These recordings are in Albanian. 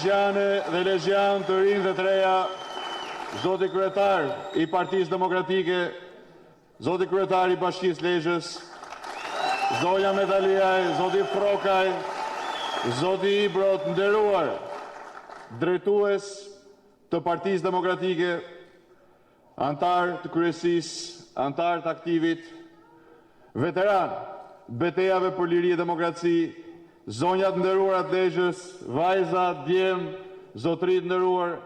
lezhiane dhe lezhian të rinj dhe të reja, zoti kryetar i Partisë Demokratike, zoti kryetar i Bashkisë Lezhës, zonja Medaliaj, zoti Frokaj, zoti Ibrot, nderuar drejtues të Partisë Demokratike, antar të kryesisë, antar të aktivit, veteran betejave për liri e demokraci, zonjat nderuara të Lezhës, vajza, djem, zotrit nderuar,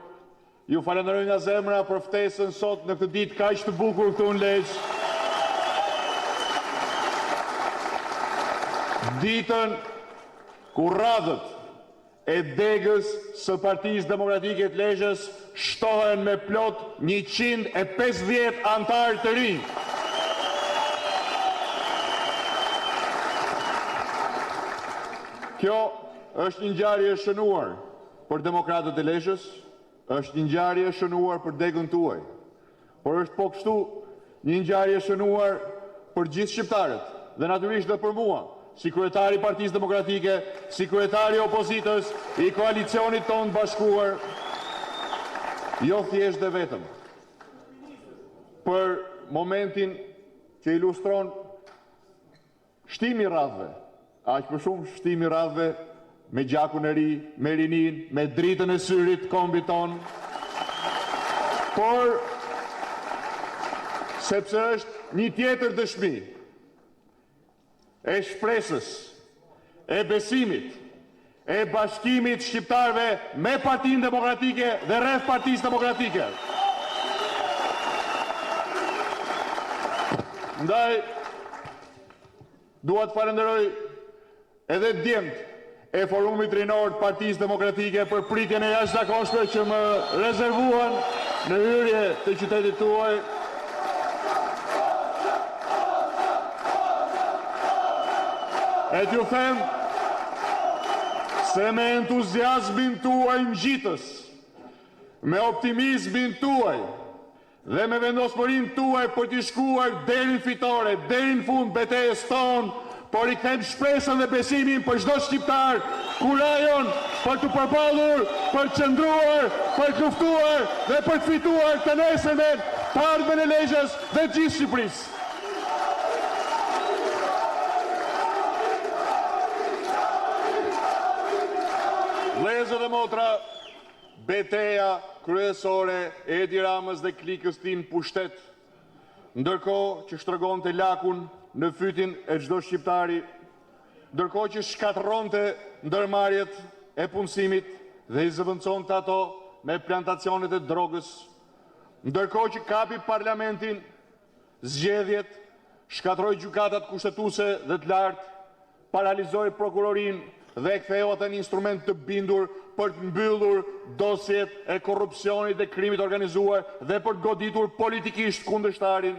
ju falenderoj nga zemra për ftesën sot në këtë ditë kaq të bukur këtu në Lezhë. Ditën ku radhët e degës së Partisë Demokratike të Lezhës shtohen me plot 150 antarë të rinj. Kjo është një ngjarje e shënuar për demokratët e Lezhës, është një ngjarje e shënuar për degën tuaj, por është po kështu një ngjarje e shënuar për gjithë shqiptarët dhe natyrisht dhe për mua, si kryetari i Partisë Demokratike, si kryetari i opozitës, i koalicionit tonë bashkuar, jo thjesht dhe vetëm për momentin që ilustron shtimi radhëve, aq për shumë shtimi radhëve me gjakun e ri, me rinin, me dritën e syrit kombit ton, por sepse është një tjetër dëshmi e shpresës, e besimit, e bashkimit shqiptarëve me Partinë Demokratike dhe rreth Partisë Demokratike. Ndaj, dua të falenderoj edhe djemt e forumit rinor të Partisë Demokratike për pritjen e jashtëzakonshme që më rezervuan në hyrje të qytetit tuaj. E t'ju them se me entuziazmin tuaj ngjitës, me optimizmin tuaj dhe me vendosmërinë tuaj për t'i shkuar deri në fitore, deri në fund betejës tonë, por i kthem shpresën dhe besimin për çdo shqiptar, kurajon për të përballur, për të qëndruar, për të luftuar dhe për të fituar të nesërmen, të ardhmen e Lezhës dhe gjithë Shqipërisë. Vëllezër dhe motra, beteja kryesore e Edi Ramës dhe klikës tim pushtet, ndërkohë që shtrëgonte lakun në fytin e çdo shqiptari, ndërkohë që shkatërronte ndërmarrjet e punësimit dhe i zëvendësonte ato me plantacionet e drogës, ndërkohë që kapi parlamentin, zgjedhjet, shkatërroi gjykatat kushtetuese dhe të lartë, paralizoi prokurorinë dhe e ktheu atë në instrument të bindur për të mbyllur dosjet e korrupsionit dhe krimit organizuar dhe për të goditur politikisht kundërshtarin.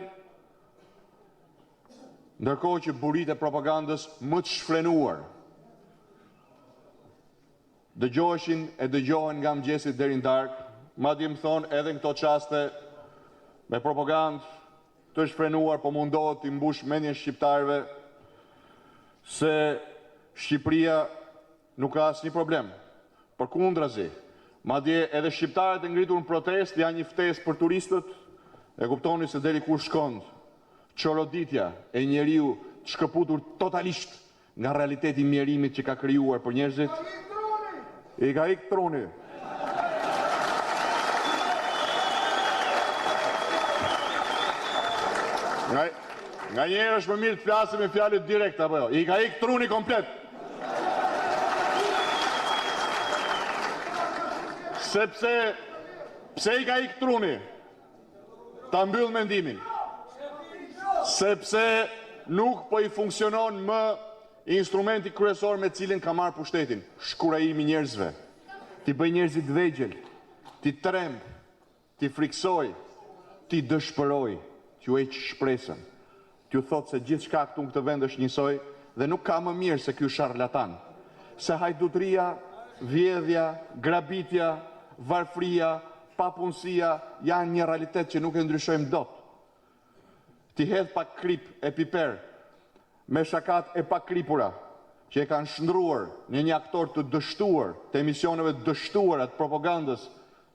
Ndërkohë që buritë e propagandës më të shfrenuar dëgjoheshin e dëgjohen nga mëngjesit deri në darkë, madje më thonë edhe në këto çaste me propagandë të shfrenuar po mundohet të mbush mendjen shqiptarëve se Shqipëria nuk ka asnjë problem. Përkundrazi, madje edhe shqiptarët e ngritur në protest janë një ftesë për turistët, e kuptoni se deri kur shkon çoroditja e njeriu të shkëputur totalisht nga realiteti i mjerimit që ka krijuar për njerëzit. I ka ikë truni. Nga njerë është më mirë të flasim me fjalët direkt apo jo. I ka ikë truni komplet. Sepse pse i ka ikë truni? Ta mbyll mendimin. Sepse nuk po i funksionon më instrumenti kryesor me cilin ka marrë pushtetin, shkurajimi njerëzve. Ti bëj njerëzit vegjël, ti tremb, ti friksoj, ti dëshpëroj, t'ju heq shpresën. T'ju thot se gjithçka këtu në këtë vend është njësoj dhe nuk ka më mirë se ky sharlatan. Se hajdutria, vjedhja, grabitja, varfria, papunësia janë një realitet që nuk e ndryshojmë dot. Ti hedh pak krip e piper me shakat e pakripura, që e kanë shndruar në një aktor të dështuar, të emisioneve dështuara të propagandës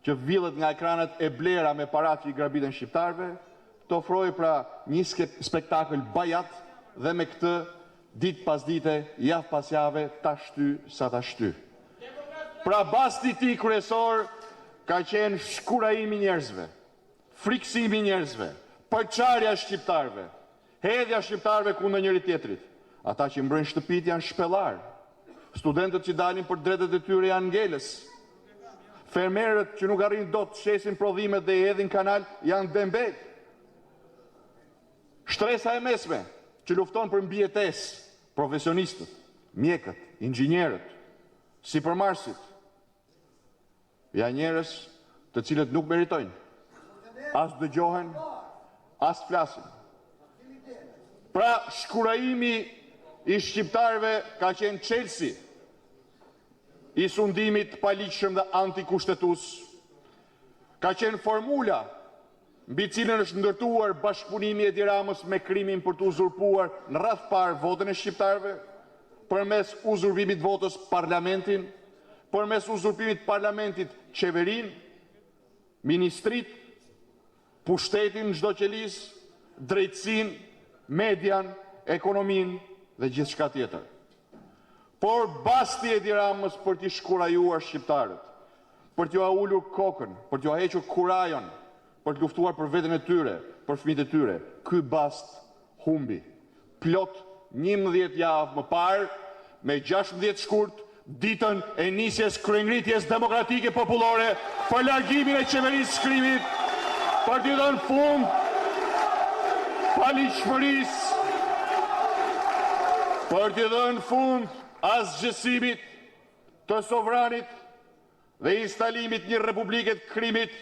që villet nga ekranet e blera me parat që i grabiten shqiptarëve, të ofrojë pra një spektakël bajat dhe me këtë ditë pas dite, javë pas jave, ta shty sa ta shty. Pra basti i tij kryesor ka qenë shkurajimi njerëzve, friksimi njerëzve, përçarja shqiptarëve, hedhja shqiptarëve kundër njëri tjetrit. Ata që mbrojnë shtëpit janë shpellar. Studentët që dalin për drejtat e tyre janë ngelës. Fermerët që nuk arrin dot të shesin prodhimet dhe i hedhin kanal janë dembel. Shtresa e mesme që lufton për mbijetesë, profesionistët, mjekët, inxhinierët, sipërmarrësit, janë njerëz të cilët nuk meritojnë, as dëgjohen, as flasin. Pra shkurajimi i shqiptarëve ka qenë çelësi i sundimit paligjshëm dhe antikushtetues, ka qenë formula mbi cilën është ndërtuar bashkëpunimi i Ramës me krimin për të uzurpuar në radh parë votën e shqiptarëve, përmes uzurpimit votës parlamentin, përmes uzurpimit parlamentit qeverinë, ministrit, pushtetin çdo qelis, drejtësinë, median, ekonominë dhe gjithçka tjetër. Por basti i Ramës për t'i shkurajuar shqiptarët, për t'ju ulur kokën, për t'ju hequr kurajon, për të luftuar për veten e tyre, për fëmijët e tyre, ky bast humbi. Plot 11 javë më parë, me 16 shkurt, ditën e nisjes kryengritjes demokratike popullore për largimin e qeverisë shkrimit, për t'i dhënë fund paligjshmërisë, për t'i dhënë fund asgjësimit të sovranit dhe instalimit një republike të krimit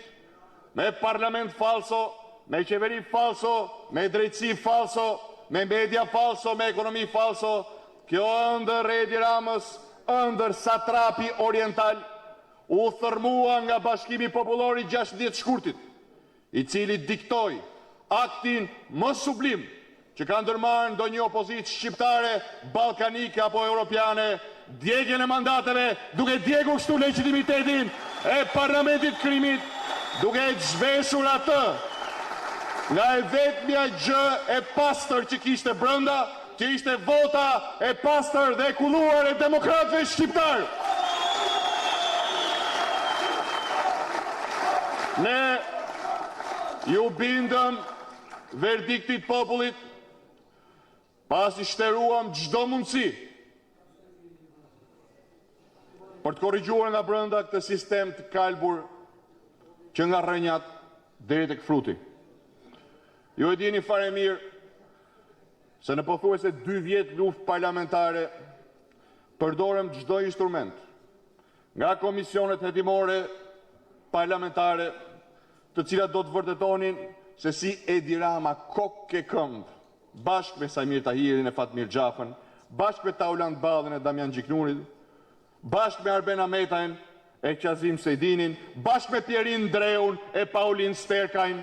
me parlament falso, me qeveri falso, me drejtësi falso, me media falso, me ekonomi falso. Kjo ëndër Edi Ramës, ëndër satrapi oriental, u thërmua nga Bashkimi Popullor i 16 shkurtit, i cili diktoi aktin më sublim që ka ndërmarrë ndonjë opozitë shqiptare, ballkanike apo europiane, djegjen e mandateve, duke djegur kështu legitimitetin e parlamentit krimit, duke e zhveshur atë nga e vetmja gjë e pastër që kishte brenda, që ishte vota e pastër dhe e kulluar e demokratëve shqiptar. Ne ju bindëm verdiktit popullit, pasi shteruam çdo mundësi për të korrigjuar nga brenda këtë sistem të kalbur që nga rrënjat deri tek fruti. Ju e dini fare mirë se në pothuajse 2 vjet luftë parlamentare përdorëm çdo instrument, nga komisionet hetimore parlamentare, të cilat do të vërtetonin se si Edi Rama kokë ke këmbë, bashkë me Sajmir Tahirin e Fatmir Xhafën, bashkë me Tauland Ballën e Damian Gjiknurit, bashkë me Arben Ametajn e Qazim Sejdinin, bashkë me Pierin Dreun e Paulin Sterkajn,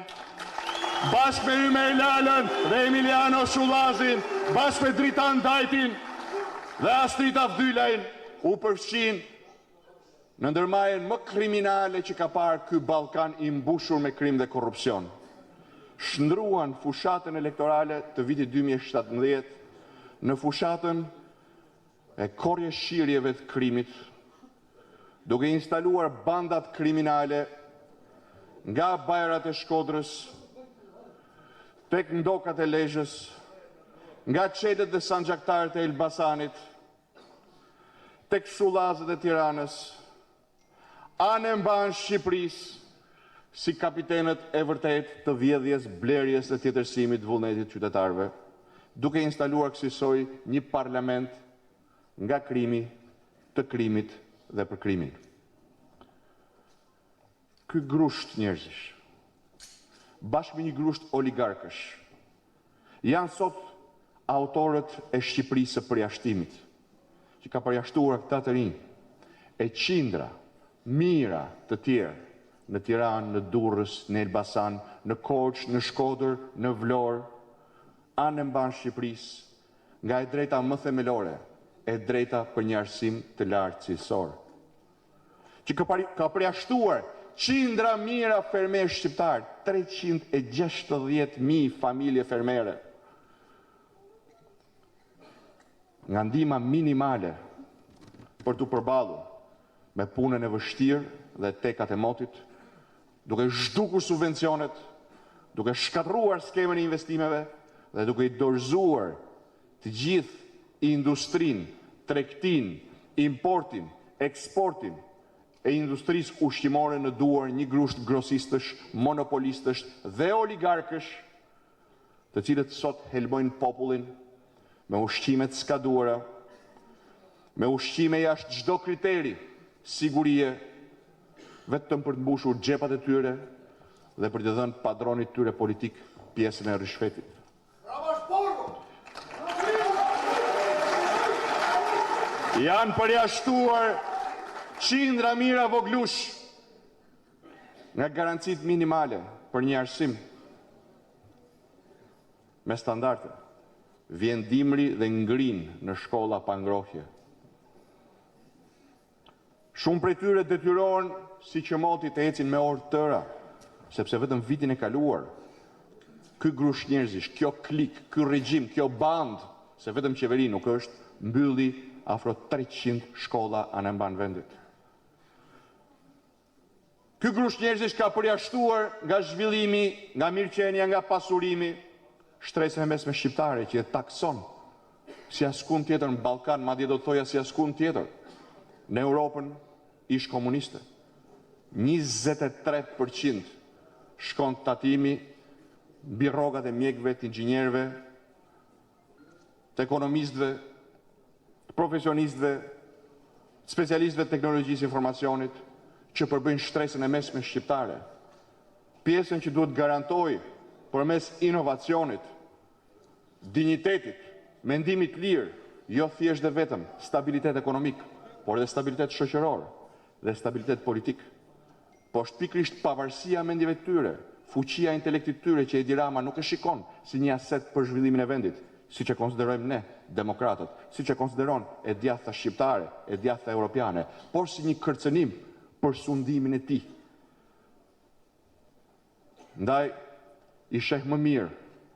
bashkë me Ymer Lalën dhe Emiliano Shullazin, bashkë me Dritan Dajtin dhe Astrid Avdylajn, u përfshin në ndërmarrjen më kriminale që ka parë ky Ballkan i mbushur me krim dhe korrupsion. Shndruan fushatën elektorale të vitit 2017 në fushatën e korrje shirjeve të krimit, duke instaluar bandat kriminale nga bajrat e Shkodrës, tek ndokat e Lezhës, nga çetet dhe sanxhaktarët e Elbasanit, tek shullazët e Tiranës, anë mban Shqipërisë, si kapitenët e vërtet të vjedhjes, blerjes dhe tjetërsimit vullnetit qytetarëve, duke instaluar kësaj një parlament nga krimi, të krimit dhe për krimin. Ky grusht njerëzish, bashkë me një grusht oligarkësh, janë sot autorët e Shqipërisë së përjashtimit, që ka përjashtuar këta të rinj, e qindra, mira të tjerë, në Tiranë, në Durrës, në Elbasan, në Korçë, në Shkodër, në Vlorë, anë mban Shqipërisë, nga e drejta më themelore e drejta për një arsim të lartë cilësor, që ka përjashtuar qindra mijëra fermerë shqiptar, 360.000 familje fermere, nga ndihma minimale për të përballur me punën e vështirë dhe tekat e motit, duke zhdukur subvencionet, duke shkatruar skemën e investimeve dhe duke i dorëzuar të gjithë industrinë, tregtinë, importin, eksportin e industrisë ushqimore në duar një grusht grosistësh, monopolistësh dhe oligarkësh, të cilët sot helmojnë popullin me ushqime të skaduara, me ushqime jashtë çdo kriteri sigurie, vetëm për të mbushur xhepat e tyre dhe për të dhënë padronit tyre politik pjesën e rishfetit. Janë përjashtuar qindra mijëra voglush nga garancit minimale për një arsim me standarde. Vjen dimri dhe ngrin në shkolla pa ngrohje. Shumë prej tyre detyrohen si që moti të ecin me orë tëra, sepse vetëm vitin e kaluar, ky grush njerëzish, kjo klik, ky regjim, kjo band, se vetëm qeveri nuk është, mbylli afro 300 shkolla anë mban vendit. Ky grush njerëzish ka përjashtuar nga zhvillimi, nga mirëqenia, nga pasurimi, shtresën e mesme shqiptare që e takson si askund tjetër në Ballkan, madje do të thoja si askund tjetër në Europën ish komuniste. 23% shkon takimi mbi rrogat e mjekëve, të inxhinierëve, të ekonomistëve, të profesionistëve, të specialistëve të teknologjisë informacionit që përbëjnë shtresën e mesme shqiptare. Pjesën që duhet garantojë përmes inovacionit, dinjitetit, mendimit lirë, jo thjesht dhe vetëm stabilitet ekonomik, por edhe stabilitet shoqëror dhe stabilitet politik. Po është pikërisht pavarësia mendjeve të tyre, fuqia e intelektit të tyre që Edi Rama nuk e shikon si një aset për zhvillimin e vendit, siç e konsiderojmë ne, demokratët, siç e konsideron e djatha shqiptare, e djatha europiane, por si një kërcënim për sundimin e tij. Ndaj, i sheh më mirë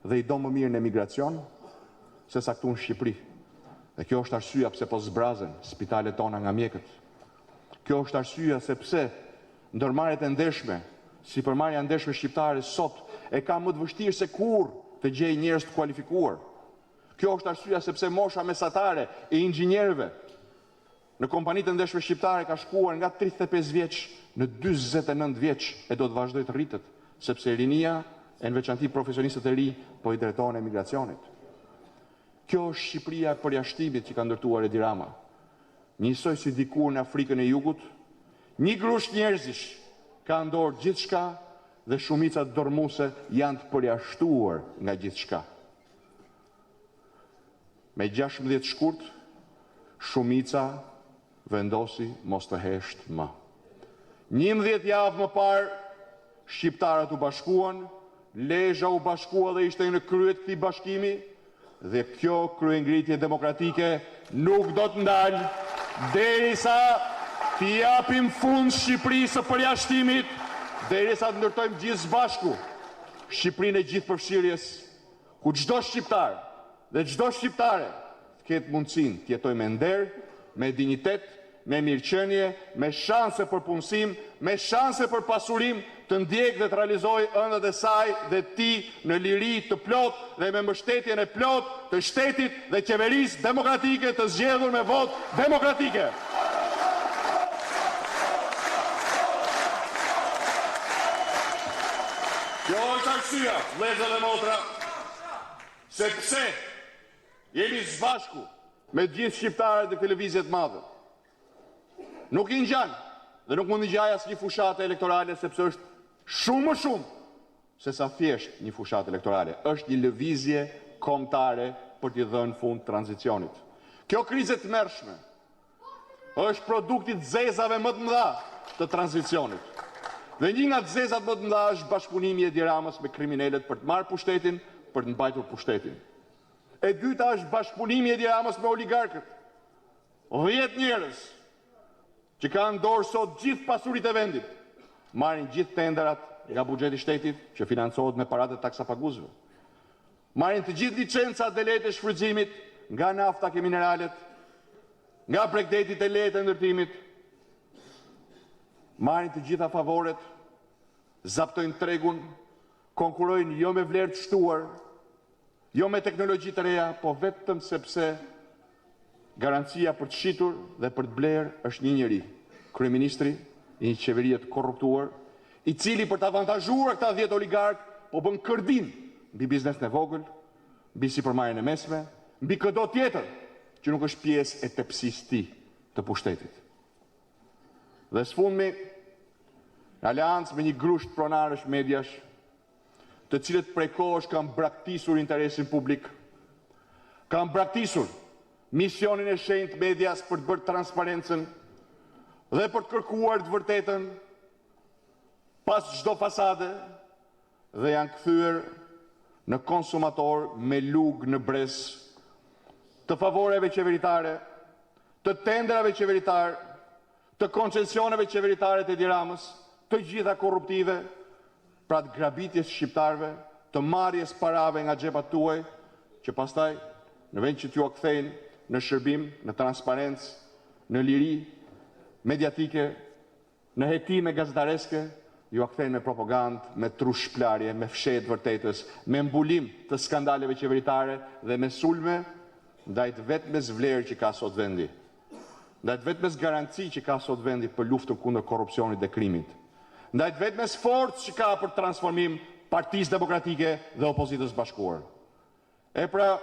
dhe i do më mirë në emigracion se sa këtu në Shqipëri. Dhe kjo është arsyeja pse po zbrazen spitalet tona nga mjekët. Kjo është arsyeja sepse ndërmarrjet e ndershme, sipërmarrja e ndershme shqiptare sot e ka më të vështirë se kurrë të gjejë njerëz të kualifikuar. Kjo është arsyeja sepse mosha mesatare e inxhinierëve në kompanitë e ndershme shqiptare ka shkuar nga 35 vjeç në 49 vjeç e do të vazhdojë të rritet, sepse rinia e në veçanti profesionistët e ri po i drejton emigracionit. Kjo është Shqipëria e përjashtimit që ka ndërtuar Edi Rama. Njësoj si dikur në Afrikën e Jugut, një grush njerëzish ka ndorë gjithçka dhe shumicat dormuese janë të përjashtuar nga gjithçka. Me 16 shkurt, shumica vendosi mos të hesht më. 11 javë më parë, shqiptarët u bashkuan, Lezhë u bashkua dhe ishte në kryet këtij bashkimi, dhe kjo kryengritje demokratike nuk do të ndalë derisa t'i japim fund Shqipërisë së përjashtimit, derisa të ndërtojmë gjithë së bashku Shqipërinë e gjithë përfshirjes, ku çdo shqiptar dhe çdo shqiptare të ketë mundësinë të jetojë me nder, me dinjitet, me mirëqenie, me shanse për punësim, me shanse për pasurim, të ndjek dhe të realizoj ëndët e saj dhe ti në liri të plot dhe me mbështetjen e plot të shtetit dhe qeverisë demokratike të zgjedhur me votë demokratike. Kjo është arsyeja, vëllezër dhe motra, sepse jemi së bashku me gjithë shqiptarët e televizjet madhe. Nuk i ngjan dhe nuk mund i gjaj asnjë fushatë elektorale sepse është shumë më shumë se sa thjesht një fushatë elektorale. Është një lëvizje kombëtare për t'i dhënë fund tranzicionit. Kjo krizë e tmerrshme është produkti i zezave më të mëdha të tranzicionit. Dhe një nga zezat më të mëdha është bashkëpunimi i Edi Ramës me kriminalët për të marrë pushtetin, për të mbajtur pushtetin. E dyta është bashkëpunimi i Edi Ramës me oligarkët, 10 njerëz që kanë dorë sot gjithë pasurit e vendit, marrin gjithë tenderat nga buxheti i shtetit që financohet me paratë e taksapaguzëve. Marrin të gjithë licencat dhe lejet e shfrytëzimit nga nafta e mineralet, nga bregdetit e lejet e ndërtimit. Marrin të gjitha favoret, zaptojnë tregun, konkurrojnë jo me vlerë të shtuar, jo me teknologji të reja, po vetëm sepse garancia për të shitur dhe për të blerë është një njeri, kryeministri i një qeverie të korruptuar, i cili për të avantazhuar këta 10 oligark, po bën kërdin mbi biznesin e vogël, mbi sipërmarrjen e mesme, mbi çdo tjetër që nuk është pjesë e tepsisë ti të pushtetit. Dhe sfundmi, në aleancë me një grusht pronarësh mediash, të cilët prej kohësh kanë braktisur interesin publik, kanë braktisur misionin e shenjtë medias për të bërë transparencën dhe për të kërkuar të vërtetën pas çdo fasade dhe janë kthyer në konsumator me lugë në brez të favoreve qeveritare, të tenderave qeveritar, të koncesioneve qeveritare të Ramës, të gjitha korruptive, pra të grabitjes shqiptarëve, të marrjes parave nga xhepat tuaj, që pastaj në vend që t'ju kthejnë në shërbim, në transparencë, në liri mediatike, në hetime gazetareske, ju kthejnë me propagandë, me trush shplarje, me fshehet vërtetës, me mbulim të skandaleve qeveritare dhe me sulme ndaj të vetmes vlerë që ka sot vendi, ndaj të vetmes garanci që ka sot vendi për luftën kundër korrupsionit dhe krimit, ndaj të vetmes forcë që ka për transformim Partisë Demokratike dhe Opozitës Bashkuar. E pra,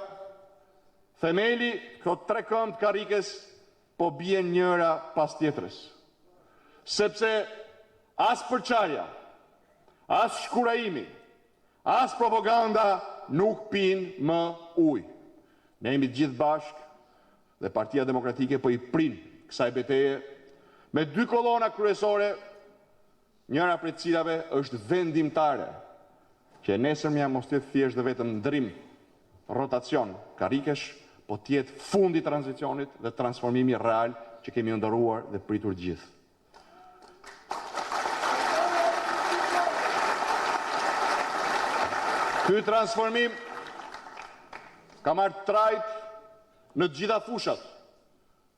themeli këto 3 këmbë të karrikes po bien njëra pas tjetrës. Sepse as përçarja, as shkurajimi, as propaganda nuk pinë më ujë. Ne jemi gjithë bashkë dhe Partia Demokratike po i prin kësaj betejë me 2 kolona kryesore, njëra prej cilave është vendimtare, që nesërmja mos të thjesht dhe vetëm ndrim, rotacion, karrikesh, po tjetë fundi tranzicionit dhe transformimi real që kemi ndëruar dhe pritur gjithë. Ky transformim ka marrë trajt në gjitha fushat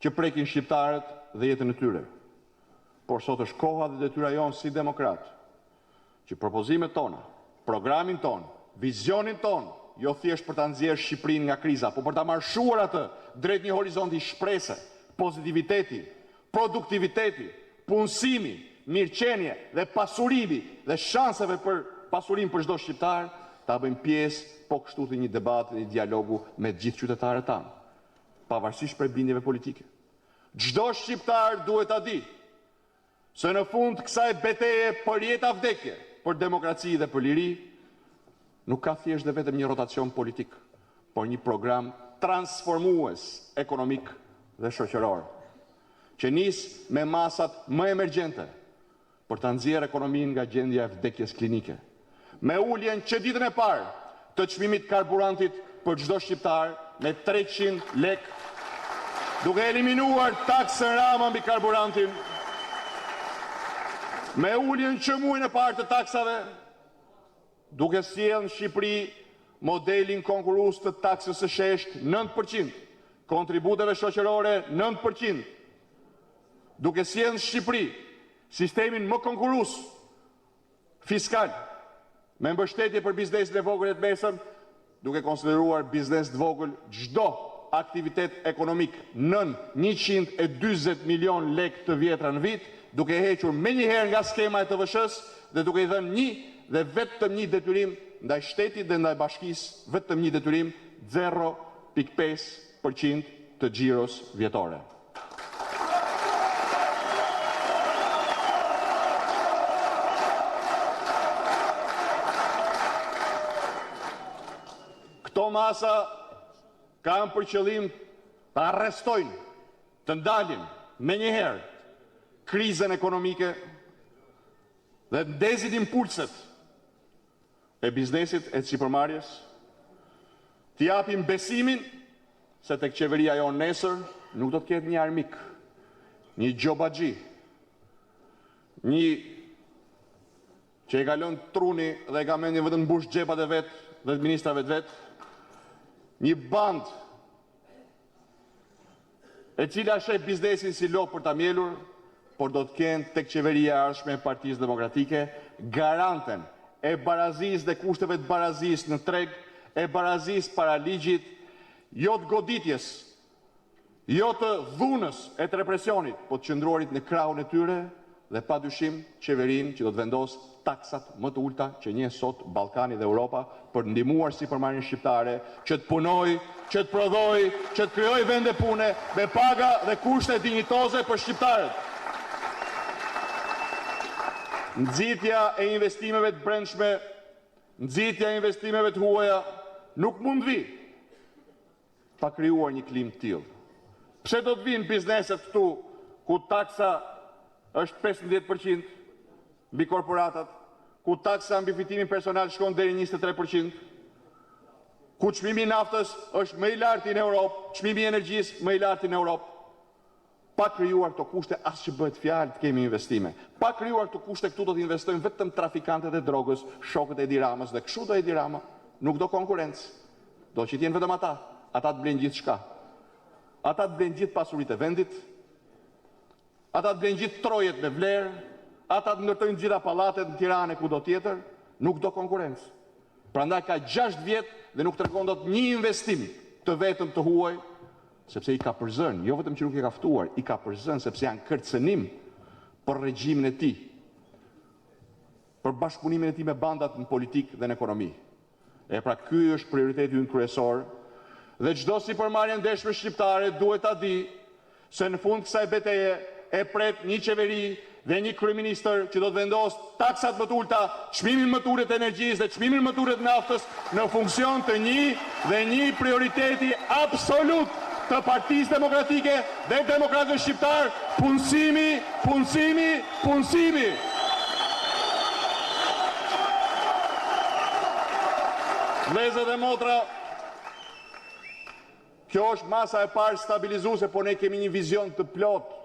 që prekin shqiptarët dhe jetën e tyre. Por sot është koha dhe detyra jonë si demokrat, që propozimet tona, programin ton, vizionin ton, jo thjesht për ta nxjerrë Shqipërinë nga kriza, por për ta marshuar atë drejt një horizonti shprehse, pozitiviteti, produktiviteti, punësimi, mirëqenie dhe pasurimi dhe shanseve për pasurinë për çdo shqiptar, ta bëjmë pjesë po kështu të një debati, një dialogu me të gjithë qytetarët tanë, pavarësisht prej bindjeve politike. Çdo shqiptar duhet ta di se në fund kësaj beteje për jetë a vdekje, për demokraci dhe për liri, nuk ka thjesht dhe vetëm një rotacion politik, por një program transformues ekonomik dhe shoqëror, që nis me masat më emergjente për ta nxjerrë ekonominë nga gjendja e vdekjes klinike, me uljen që ditën e parë të çmimit karburantit për çdo shqiptar me 300 lek, duke eliminuar taksën Rama mbi karburantin, me uljen që muajin e parë të taksave, duke sjellë në Shqipëri modelin konkurrues të taksës së sheshtë 9%, kontributeve shoqërore 9%, duke sjellë në Shqipëri sistemin më konkurrues fiskal, me mbështetje për biznesin e vogël e të mesëm, duke konsideruar biznes të vogël çdo aktivitet ekonomik nën 140 milion lek të vjetra në vit, duke hequr menjëherë nga skema e TVSH-s dhe duke i dhënë një dhe vetëm një detyrim ndaj shtetit dhe ndaj bashkisë, vetëm një detyrim 0.5% të xhiros vjetore. Këto masa kanë për qëllim të arrestojnë, të ndalin menjëherë krizën ekonomike dhe ndezin impulset e biznesit e sipërmarrjes, t'i japin besimin se tek qeveria jonë nesër nuk do të ketë një armik, një gjobaxhi, një që e ka lënë truni dhe e ka mendjen vetëm mbush xhepat e vet dhe të ministrave të vet, një band e cila sheh biznesin si lopë për ta mjelur, por do të kenë tek qeveria e ardhshme e Partisë Demokratike garanten e barazisë dhe kushteve të barazisë në treg, e barazisë para ligjit, jo të goditjes, jo të dhunës e të represionit, po të qëndruarit në krahun e tyre dhe pa dyshim qeverinë që do të vendosë taksat më të ulta që njeh sot Ballkani dhe Europa për ndihmuar sipërmarrjen shqiptare, që të punojë, që të prodhojë, që të krijojë vende pune me paga dhe kushte dinjitoze për shqiptarët. Nxitja e investimeve të brendshme, nxitja e investimeve të huaja nuk mund vi pa krijuar një klimë të tillë. Pse do të vinë bizneset këtu ku taksa është 15% mbi korporatat, ku taksa mbi fitimin personal shkon deri 23%, ku çmimi i naftës është më i lartë në Europë, çmimi i energjisë më i lartë në Europë. Pa krijuar këto kushte as që bëhet fjalë të kemi investime. Pa krijuar këto kushte këtu do të investojnë vetëm trafikantët e drogës, shokët e Ramës dhe kështu do Rama, nuk do konkurrencë. Do që t'jenë vetëm ata të blenë gjithçka. Ata të blenë gjithë pasuritë e vendit, ata të blenë gjithë trojet me vlerë, ata të ndërtojnë gjitha pallatet në Tiranë e kudo tjetër, nuk do konkurrencë. Prandaj ka 6 vjet dhe nuk tregon dot një investim të vetëm të huaj, sepse i ka përzën, jo vetëm që nuk i ka ftuar, i ka përzën sepse janë kërcënim për regjimin e tij, për bashkëpunimin e tij me bandat në politikë dhe në ekonomi. E pra ky është prioriteti ynë kryesor, dhe çdo sipërmarrje ndeshme shqiptare duhet ta di se në fund kësaj betejë e pret një qeveri dhe një kryeministër që do të vendos taksat më të ulta, çmimin më të ulët të energjisë dhe çmimin më të ulët të naftës në funksion të një prioriteti absolut të Partisë Demokratike dhe Demokratëve shqiptar, punësimi, punësimi, punësimi. Lezhë dhe motra, kjo është masa e parë stabilizuese, por ne kemi një vizion të plotë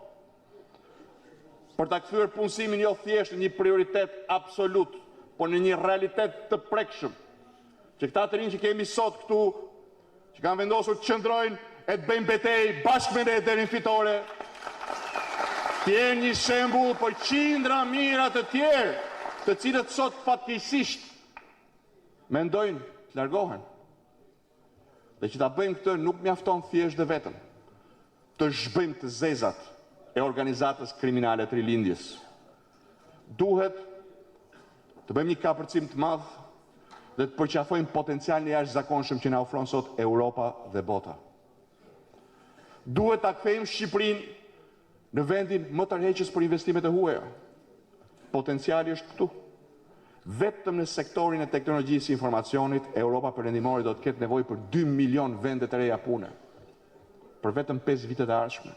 për ta kthyer punësimin jo thjesht në një prioritet absolut, por në një realitet të prekshëm. Që këta të rinj që kemi sot këtu, që kanë vendosur të qëndrojnë e të bëjmë betejë bashkë me ne deri në fitore, të jenë një shembull për qindra mira të tjerë, të cilët sot fatkeqësisht mendojnë të largohen. Dhe që ta bëjmë këtë nuk mjafton thjesht dhe vetëm të zhbëjmë të zezat e organizatës kriminale të rilindjes. Duhet të bëjmë një kapërcim të madh dhe të përqafojmë potencialin e jashtëzakonshëm që na ofron sot Europa dhe bota. Duhet ta kthejmë Shqipërinë në vendin më tërheqës për investimet e huaja. Potenciali është këtu. Vetëm në sektorin e teknologjisë së informacionit, Europa perëndimore do të ketë nevojë për 2 milion vende të reja pune për vetëm 5 vitet e ardhshme.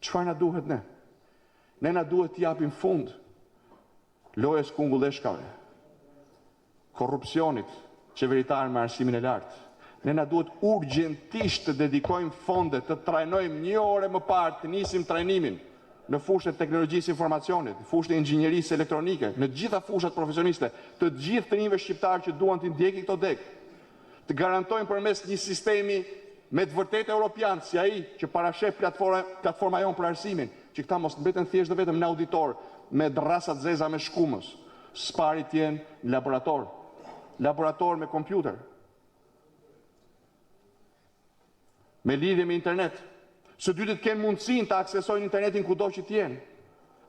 Çfarë na duhet ne? Ne na duhet të japim fund lojës kungulleshkave, korrupsionit qeveritar me arsimin e lartë. Ne na duhet urgjentisht të dedikojmë fonde, të trajnojmë 1 orë më parë, të nisim trajnimin në fushën e teknologjisë informacionit, në fushën e inxhinierisë elektronike, në të gjitha fushat profesioniste, të gjithë të rinjve shqiptarë që duan të ndjekin këto deg, të garantojmë përmes një sistemi me të vërtetë europian, si ai që parashef platforma jonë për arsimin, që këta mos mbeten thjesht dhe vetëm në auditor, me drasa të zeza me shkumës, spari të jenë në laborator me kompjuter, me lidhje me internet. Së dyti të kenë mundësinë të aksesojnë internetin kudo që të jenë.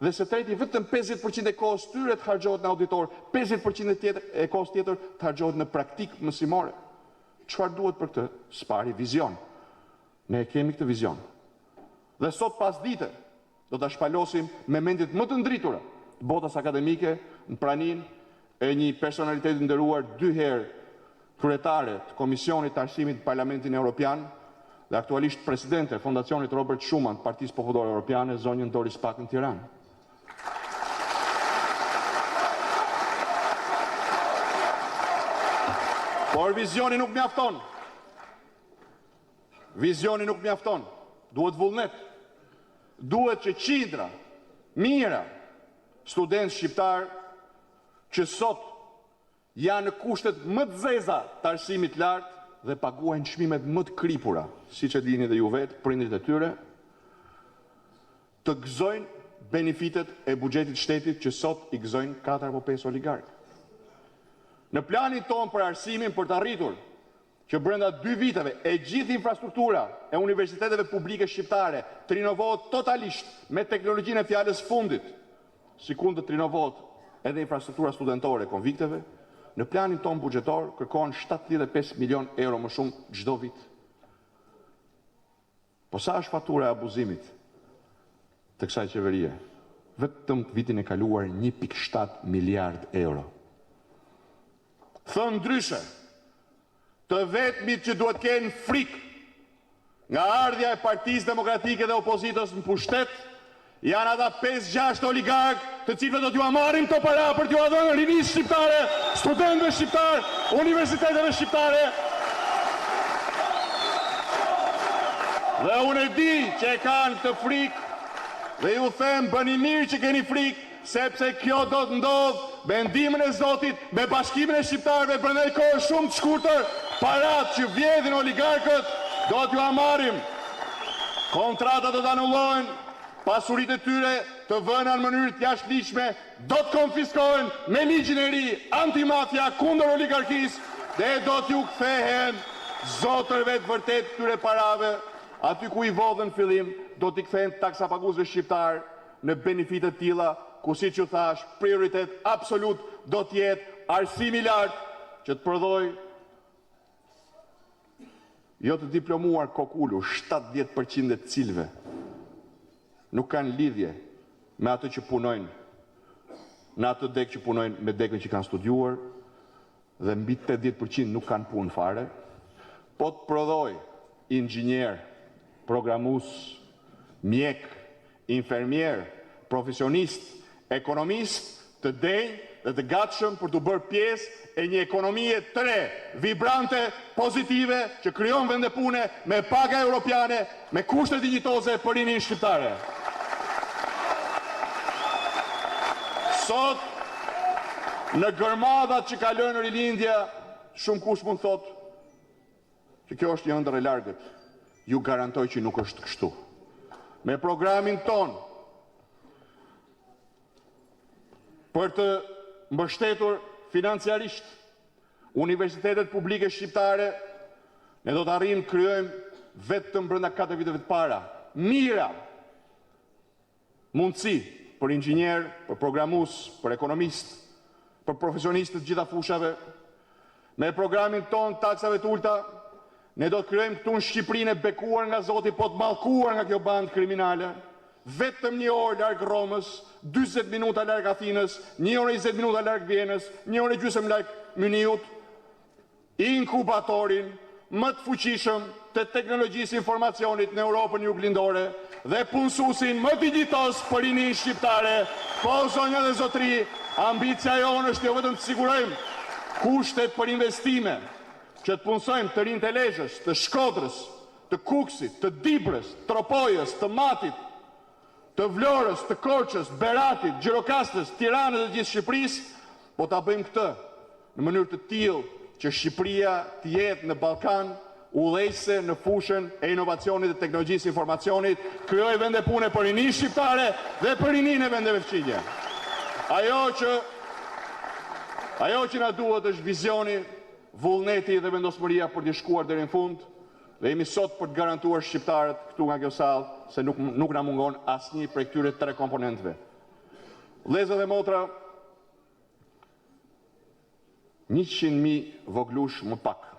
Dhe së treti vetëm 50% e kohës tyre të harxhohet në auditor, 50% e kohës tjetër të harxhohet në praktikë mësimore. Çfarë duhet për këtë? Spari vizion. Ne kemi këtë vizion. Dhe sot pas dite do ta shpalosim me mendjet më të ndritura të botës akademike në praninë e një personaliteti të nderuar 2 herë kryetare të Komisionit të Arsimit të Parlamentit Evropian dhe aktualisht presidente e Fondacionit Robert Schuman të Partisë Popullore Europiane, zonjën Doris Pak në Tiranë. Por vizioni nuk mjafton. Vizioni nuk mjafton. duhet vullnet, duhet që qindra, mira, studentë shqiptar që sot janë në kushtet më të zeza të arsimit lartë dhe paguajnë çmimet më të kripura, siç e dini dhe ju vetë, prindrit e tyre, të gëzojnë benefitet e buxhetit shtetit që sot i gëzojnë 4 apo 5 oligarkë. Në planin tonë për arsimin për të arritur që brenda 2 viteve e gjithë infrastruktura e universiteteve publike shqiptare të rinovohet totalisht me teknologjinë e fjalës fundit, sikund të rinovohet edhe infrastruktura studentore konvikteve, në planin tonë buxhetor kërkohen 75 milion euro më shumë çdo vit. Po sa është fatura e abuzimit të kësaj qeverie? Vetëm vitin e kaluar 1.7 miliard euro. Thënë ndryshe, të vetmit që duhet kenë frikë nga ardhja e Partisë Demokratike dhe opozitës në pushtet, janë ata 5-6 oligarkë të cilëve do t'ju marrim të para për t'ju dhënë rinisë shqiptare, studentëve shqiptarë, universiteteve shqiptare. Dhe unë e di që e kanë të frikë dhe ju them bëni mirë që keni frikë, sepse kjo do të ndodhë me ndihmën e Zotit, me bashkimin e shqiptarëve brenda një kohë shumë të shkurtër, parat që vjedhin oligarkët do t'ju marrim. Kontratat do të anullohen, pasuritë e tyre të vëna në mënyrë të jashtëligjshme do të konfiskohen me ligjin e ri antimafia kundër oligarkisë dhe do t'ju kthehen zotërve të vërtet këtyre parave, aty ku i vodhën fillim, do t'i kthehen taksapaguesve shqiptar në benefite të tilla, ku siç ju thash, prioritet absolut do t'jetë arsimi i lartë që të prodhoj jo të diplomuar kokulu, 70% e të cilëve nuk kanë lidhje me atë që punojnë, në atë dek që punojnë me dekën që kanë studiuar, dhe mbi 80% nuk kanë punë fare, po të prodhoj inxhinier, programues, mjek, infermier, profesionist, ekonomist, të denj dhe të gatshëm për të bërë pjesë e një ekonomie të re, vibrante, pozitive, që krijon vende pune me paga europiane, me kushte dinjitoze për rinin shqiptare. Sot, në gërmadhat që ka lënë rilindja, shumë kush mund thot që kjo është një ëndër e largët. Ju garantoj që nuk është kështu. Me programin ton për të mbështetur financiarisht universitetet publike shqiptare, ne do të arrijmë kryojmë vetëm brenda 4 viteve të para mira mundësi për inxhinier, për programues, për ekonomist, për profesionistë të gjitha fushave. Me programin ton taksave të ulta, ne do të kryojmë këtu në Shqipërinë e bekuar nga Zoti, po të mallkuar nga kjo bandë kriminale, vetëm 1 orë larg Ramës, 40 minuta larg Athinës, 1 orë 20 minuta larg Vienës, 1 orë gjysmë larg Myniut, inkubatorin më të fuqishëm të teknologjisë informacionit në Europën juglindore dhe punësuesin më digjitos për rinin shqiptare. Po, zonja dhe zotri, ambicia jonë është jo vetëm të sigurojmë kushtet për investime, që të punësojmë të rinjtë e Lezhës, të Shkodrës, të Kukësit, të Dibrës, Tropojës, të Matit, të Vlorës, të Korçës, Beratit, Gjirokastës, Tiranës dhe gjithë Shqipërisë, po ta bëjmë këtë në mënyrë të tillë që Shqipëria të jetë në Ballkan udhëheqëse në fushën e inovacionit dhe teknologjisë informacionit, krijoj vende pune për rinin shqiptare dhe për rinin e vendeve fqinje. Ajo që na duhet është vizioni, vullneti dhe vendosmëria për të shkuar deri në fund, dhe jemi sot për të garantuar shqiptarët këtu nga kjo sallë se nuk na mungon asnjë prej këtyre 3 komponentëve. Vëllezër dhe motra, 100.000 voglush më pak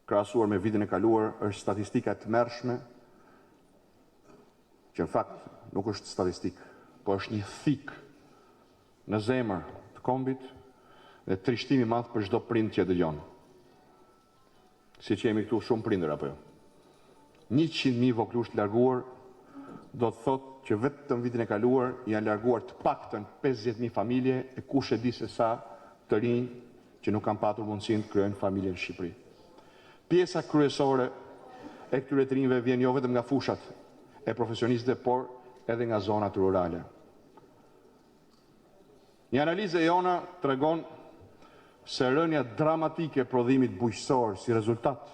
krahasuar me vitin e kaluar është statistika e tmerrshme, që në fakt nuk është statistikë, po është një thik në zemër të kombit dhe trishtimi i madh për çdo prind që e dëgjon. Siç jemi këtu shumë prindër apo jo. 100.000 voglush të larguar do të thotë që vetëm vitin e kaluar janë larguar të paktën 50.000 familje e kush e di se sa të rinj që nuk kanë patur mundësinë të krijojnë familje në Shqipëri. Pjesa kryesore e këtyre të rinjve vjen jo vetëm nga fushat e profesionistëve, por edhe nga zonat rurale. Një analizë e jona tregon se rënja dramatike e prodhimit bujqësor si rezultat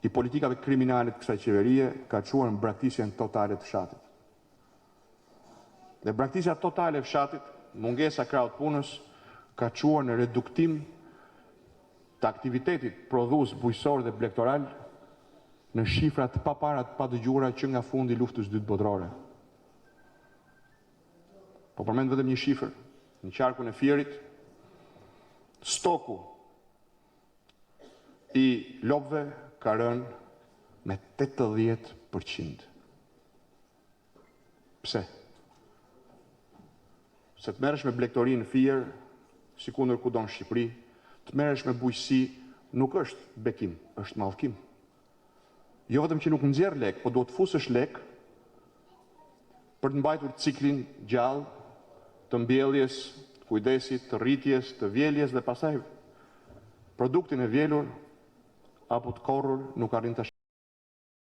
i politikave kriminale të kësaj qeverie ka çuar në braktisjen totale të fshatit. Dhe braktisja totale e fshatit, mungesa krahut punës, ka çuar në reduktim të aktivitetit prodhues bujqësor dhe blegtoral në shifra të papara të padëgjuara që nga fundi i luftës dytë botërore. Po përmend vetëm një shifër, në qarkun e Fierit, stoku i lopëve ka rënë me 80%. Pse? Se të merresh me blegtori në Fier, sikundër kudo në Shqipëri, të merresh me bujqësi nuk është bekim, është mallkim. Jo vetëm që nuk nxjerr lek, po duhet të fusësh lek për të mbajtur ciklin gjallë të mbjelljes, të kujdesit, të rritjes, të vjeljes dhe pastaj produktin e vjelur apo të korrur nuk arrin të